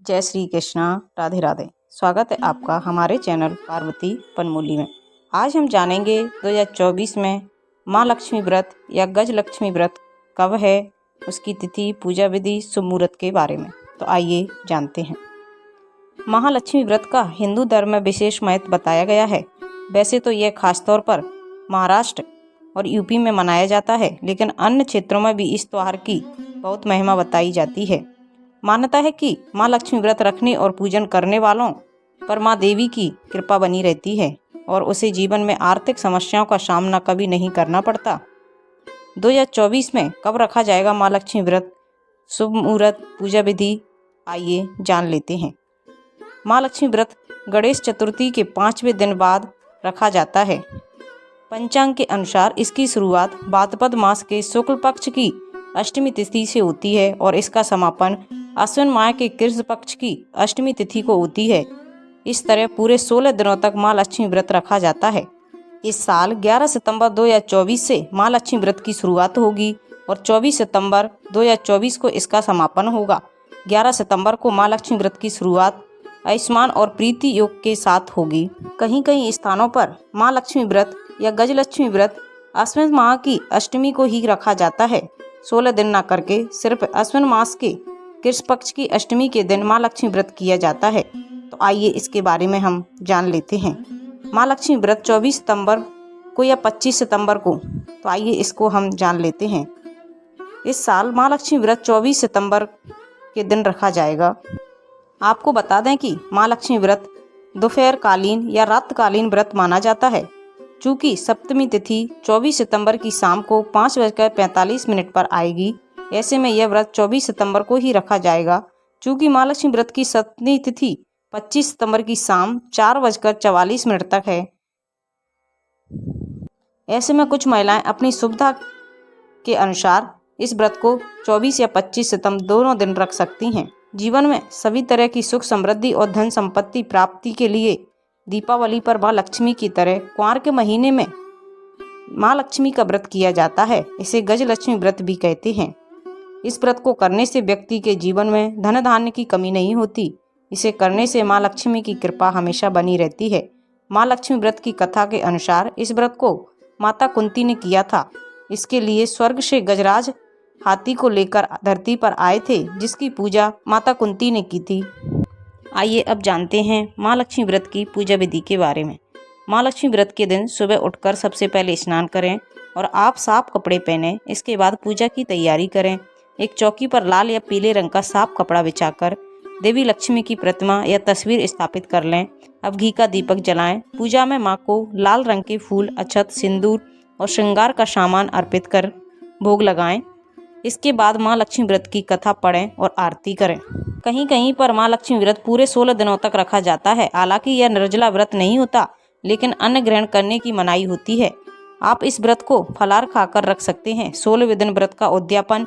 जय श्री कृष्णा, राधे राधे। स्वागत है आपका हमारे चैनल पार्वती पनमूली में। आज हम जानेंगे 2024 में माँ लक्ष्मी व्रत या गज लक्ष्मी व्रत कब है, उसकी तिथि, पूजा विधि, शुभ मुहूर्त के बारे में। तो आइए जानते हैं। महालक्ष्मी व्रत का हिंदू धर्म में विशेष महत्व बताया गया है। वैसे तो यह खासतौर पर महाराष्ट्र और यूपी में मनाया जाता है, लेकिन अन्य क्षेत्रों में भी इस त्योहार की बहुत महिमा बताई जाती है। मान्यता है कि माँ लक्ष्मी व्रत रखने और पूजन करने वालों पर माँ देवी की कृपा बनी रहती है और उसे जीवन में आर्थिक समस्याओं का सामना कभी नहीं करना पड़ता। 2024 में कब रखा जाएगा माँ लक्ष्मी व्रत, शुभ मुहूर्त, पूजा विधि, आइए जान लेते हैं। माँ लक्ष्मी व्रत गणेश चतुर्थी के 5वें दिन बाद रखा जाता है। पंचांग के अनुसार इसकी शुरुआत भाद्रपद मास के शुक्ल पक्ष की अष्टमी तिथि से होती है और इसका समापन अश्विन माह के कृष्ण पक्ष की अष्टमी तिथि को होती है। इस तरह पूरे 16 दिनों तक माँ लक्ष्मी व्रत रखा जाता है। इस साल 11 सितंबर 2024 से माँ लक्ष्मी व्रत की शुरुआत होगी और 24 सितंबर 2024 को इसका समापन होगा। 11 सितंबर को माँ लक्ष्मी व्रत की शुरुआत आयुष्मान और प्रीति योग के साथ होगी। कहीं कहीं स्थानों पर माँ लक्ष्मी व्रत या गजलक्ष्मी व्रत अश्विन माह की अष्टमी को ही रखा जाता है। 16 दिन न करके सिर्फ अश्विन मास के कृष्ण पक्ष की अष्टमी के दिन माँ लक्ष्मी व्रत किया जाता है। तो आइए इसके बारे में हम जान लेते हैं। माँ लक्ष्मी व्रत 24 सितंबर को या 25 सितंबर को, तो आइए इसको हम जान लेते हैं। इस साल माँ लक्ष्मी व्रत 24 सितंबर के दिन रखा जाएगा। आपको बता दें कि माँ लक्ष्मी व्रत दोपहरकालीन या रातकालीन व्रत माना जाता है। चूँकि सप्तमी तिथि 24 सितंबर की शाम को 5:45 पर आएगी, ऐसे में यह व्रत 24 सितंबर को ही रखा जाएगा। चूँकि माँ लक्ष्मी व्रत की सप्तमी तिथि 25 सितंबर की शाम 4:44 तक है, ऐसे में कुछ महिलाएं अपनी सुविधा के अनुसार इस व्रत को 24 या 25 सितंबर दोनों दिन रख सकती हैं। जीवन में सभी तरह की सुख समृद्धि और धन संपत्ति प्राप्ति के लिए दीपावली पर माँ लक्ष्मी की तरह कुंवार के महीने में माँ लक्ष्मी का व्रत किया जाता है। इसे गज लक्ष्मी व्रत भी कहते हैं। इस व्रत को करने से व्यक्ति के जीवन में धन धान्य की कमी नहीं होती। इसे करने से माँ लक्ष्मी की कृपा हमेशा बनी रहती है। माँ लक्ष्मी व्रत की कथा के अनुसार इस व्रत को माता कुंती ने किया था। इसके लिए स्वर्ग से गजराज हाथी को लेकर धरती पर आए थे, जिसकी पूजा माता कुंती ने की थी। आइए अब जानते हैं माँ लक्ष्मी व्रत की पूजा विधि के बारे में। माँ लक्ष्मी व्रत के दिन सुबह उठकर सबसे पहले स्नान करें और आप साफ कपड़े पहनें। इसके बाद पूजा की तैयारी करें। एक चौकी पर लाल या पीले रंग का साफ कपड़ा बिछाकर देवी लक्ष्मी की प्रतिमा या तस्वीर स्थापित कर लें। अब घी का दीपक जलाएं। पूजा में माँ को लाल रंग के फूल, अक्षत, सिंदूर और श्रृंगार का सामान अर्पित कर भोग लगाएं। इसके बाद माँ लक्ष्मी व्रत की कथा पढ़ें और आरती करें। कहीं कहीं पर माँ लक्ष्मी व्रत पूरे 16 दिनों तक रखा जाता है। हालांकि यह निर्जला व्रत नहीं होता, लेकिन अन्न ग्रहण करने की मनाही होती है। आप इस व्रत को फलाहार खाकर रख सकते हैं। 16वें दिन व्रत का उद्यापन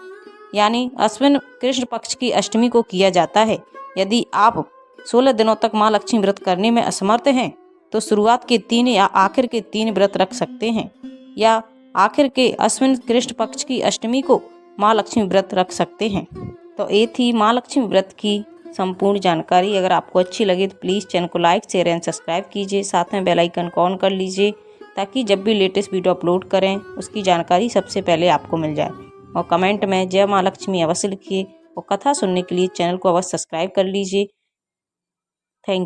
यानी अश्विन कृष्ण पक्ष की अष्टमी को किया जाता है। यदि आप 16 दिनों तक माँ लक्ष्मी व्रत करने में असमर्थ हैं, तो शुरुआत के 3 या आखिर के 3 व्रत रख सकते हैं, या आखिर के अश्विन कृष्ण पक्ष की अष्टमी को माँ लक्ष्मी व्रत रख सकते हैं। तो ये थी माँ लक्ष्मी व्रत की संपूर्ण जानकारी। अगर आपको अच्छी लगे तो प्लीज़ चैनल को लाइक, शेयर एंड सब्सक्राइब कीजिए। साथ में बेल आइकन को ऑन कर लीजिए, ताकि जब भी लेटेस्ट वीडियो अपलोड करें उसकी जानकारी सबसे पहले आपको मिल जाए। और कमेंट में जय माँ लक्ष्मी अवश्य लिखिए और कथा सुनने के लिए चैनल को अवश्य सब्सक्राइब कर लीजिए। थैंक